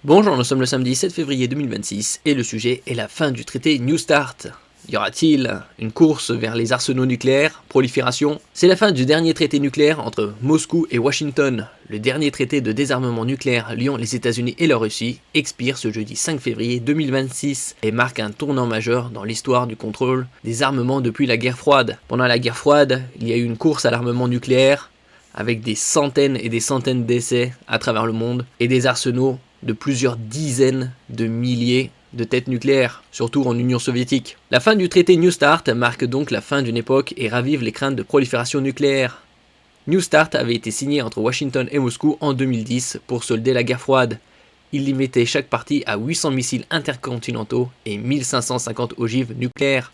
Bonjour, nous sommes le samedi 7 février 2026 et le sujet est la fin du traité New Start. Y aura-t-il une course vers les arsenaux nucléaires, prolifération? C'est la fin du dernier traité nucléaire entre Moscou et Washington. Le dernier traité de désarmement nucléaire liant les États-Unis et la Russie expire ce jeudi 5 février 2026 et marque un tournant majeur dans l'histoire du contrôle des armements depuis la guerre froide. Pendant la guerre froide, il y a eu une course à l'armement nucléaire avec des centaines et des centaines d'essais à travers le monde et des arsenaux de plusieurs dizaines de milliers de têtes nucléaires, surtout en Union soviétique. La fin du traité New Start marque donc la fin d'une époque et ravive les craintes de prolifération nucléaire. New Start avait été signé entre Washington et Moscou en 2010 pour solder la guerre froide. Il limitait chaque partie à 800 missiles intercontinentaux et 1550 ogives nucléaires.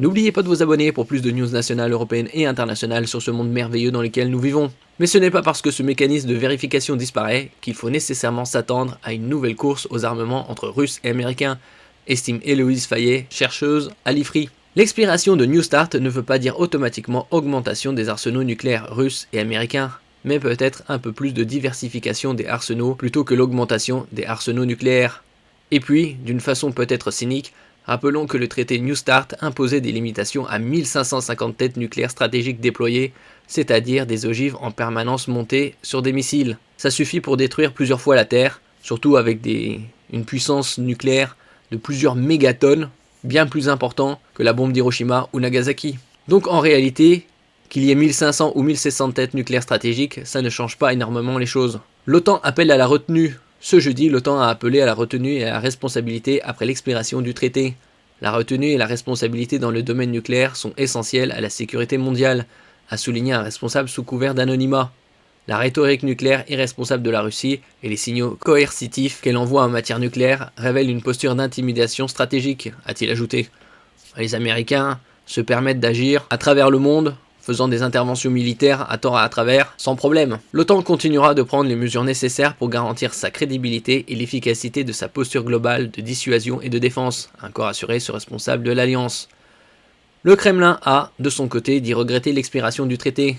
N'oubliez pas de vous abonner pour plus de news nationales, européennes et internationales sur ce monde merveilleux dans lequel nous vivons. Mais ce n'est pas parce que ce mécanisme de vérification disparaît qu'il faut nécessairement s'attendre à une nouvelle course aux armements entre Russes et Américains, estime Héloïse Fayet, chercheuse à l'IFRI. L'expiration de New Start ne veut pas dire automatiquement augmentation des arsenaux nucléaires russes et américains, mais peut-être un peu plus de diversification des arsenaux plutôt que l'augmentation des arsenaux nucléaires. Et puis, d'une façon peut-être cynique, rappelons que le traité New Start imposait des limitations à 1550 têtes nucléaires stratégiques déployées, c'est-à-dire des ogives en permanence montées sur des missiles. Ça suffit pour détruire plusieurs fois la Terre, surtout avec une puissance nucléaire de plusieurs mégatonnes, bien plus important que la bombe d'Hiroshima ou Nagasaki. Donc en réalité, qu'il y ait 1500 ou 1600 têtes nucléaires stratégiques, ça ne change pas énormément les choses. L'OTAN appelle à la retenue. Ce jeudi, l'OTAN a appelé à la retenue et à la responsabilité après l'expiration du traité. La retenue et la responsabilité dans le domaine nucléaire sont essentielles à la sécurité mondiale, a souligné un responsable sous couvert d'anonymat. La rhétorique nucléaire irresponsable de la Russie et les signaux coercitifs qu'elle envoie en matière nucléaire révèlent une posture d'intimidation stratégique, a-t-il ajouté. Les Américains se permettent d'agir à travers le monde, faisant des interventions militaires à tort à travers, sans problème. L'OTAN continuera de prendre les mesures nécessaires pour garantir sa crédibilité et l'efficacité de sa posture globale de dissuasion et de défense, a encore assuré ce responsable de l'Alliance. Le Kremlin a, de son côté, dit regretter l'expiration du traité.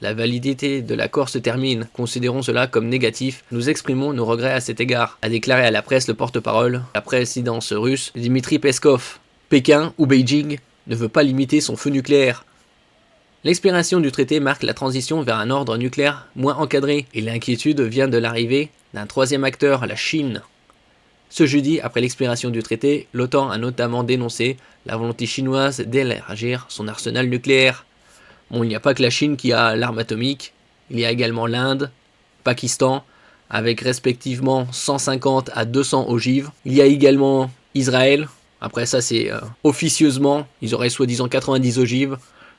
La validité de l'accord se termine, considérons cela comme négatif, nous exprimons nos regrets à cet égard, a déclaré à la presse le porte-parole de la présidence russe, Dmitri Peskov. Pékin ou Beijing ne veut pas limiter son feu nucléaire. L'expiration du traité marque la transition vers un ordre nucléaire moins encadré, et l'inquiétude vient de l'arrivée d'un troisième acteur, la Chine. Ce jeudi, après l'expiration du traité, l'OTAN a notamment dénoncé la volonté chinoise d'élargir son arsenal nucléaire. Bon, il n'y a pas que la Chine qui a l'arme atomique, il y a également l'Inde, Pakistan, avec respectivement 150 à 200 ogives. Il y a également Israël, après ça c'est officieusement, ils auraient soi-disant 90 ogives,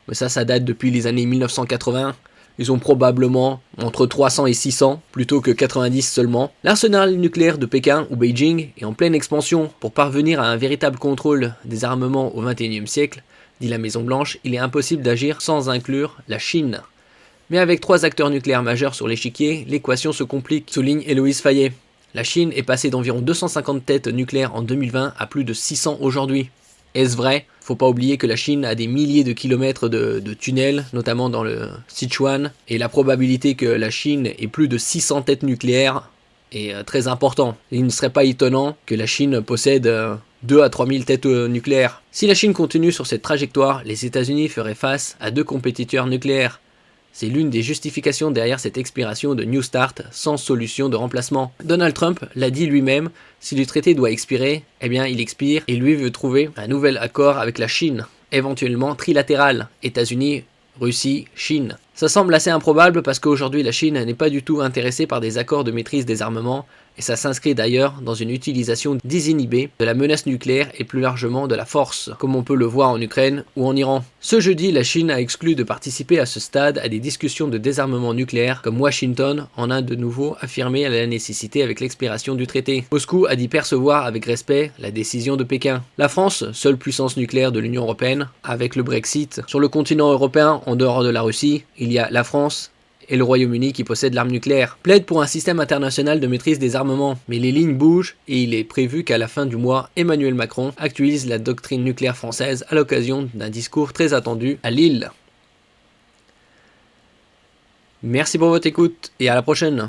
mais ça date depuis les années 1980. Ils ont probablement entre 300 et 600, plutôt que 90 seulement. L'arsenal nucléaire de Pékin ou Beijing est en pleine expansion. Pour parvenir à un véritable contrôle des armements au XXIe siècle, dit la Maison-Blanche, il est impossible d'agir sans inclure la Chine. Mais avec 3 acteurs nucléaires majeurs sur l'échiquier, l'équation se complique, souligne Héloïse Fayet. La Chine est passée d'environ 250 têtes nucléaires en 2020 à plus de 600 aujourd'hui. Est-ce vrai? Faut pas oublier que la Chine a des milliers de kilomètres de tunnels, notamment dans le Sichuan, et la probabilité que la Chine ait plus de 600 têtes nucléaires est très important. Il ne serait pas étonnant que la Chine possède 2 à 3 000 têtes nucléaires. Si la Chine continue sur cette trajectoire, les États-Unis feraient face à 2 compétiteurs nucléaires. C'est l'une des justifications derrière cette expiration de New Start sans solution de remplacement. Donald Trump l'a dit lui-même, si le traité doit expirer, eh bien il expire et lui veut trouver un nouvel accord avec la Chine, éventuellement trilatéral, États-Unis, Russie, Chine. Ça semble assez improbable parce qu'aujourd'hui la Chine n'est pas du tout intéressée par des accords de maîtrise des armements et ça s'inscrit d'ailleurs dans une utilisation désinhibée de la menace nucléaire et plus largement de la force, comme on peut le voir en Ukraine ou en Iran. Ce jeudi, la Chine a exclu de participer à ce stade à des discussions de désarmement nucléaire, comme Washington en a de nouveau affirmé la nécessité avec l'expiration du traité. Moscou a dit percevoir avec respect la décision de Pékin. La France, seule puissance nucléaire de l'Union européenne, avec le Brexit, sur le continent européen en dehors de la Russie, il y a la France et le Royaume-Uni qui possède l'arme nucléaire, plaide pour un système international de maîtrise des armements. Mais les lignes bougent et il est prévu qu'à la fin du mois, Emmanuel Macron actualise la doctrine nucléaire française à l'occasion d'un discours très attendu à Lille. Merci pour votre écoute et à la prochaine.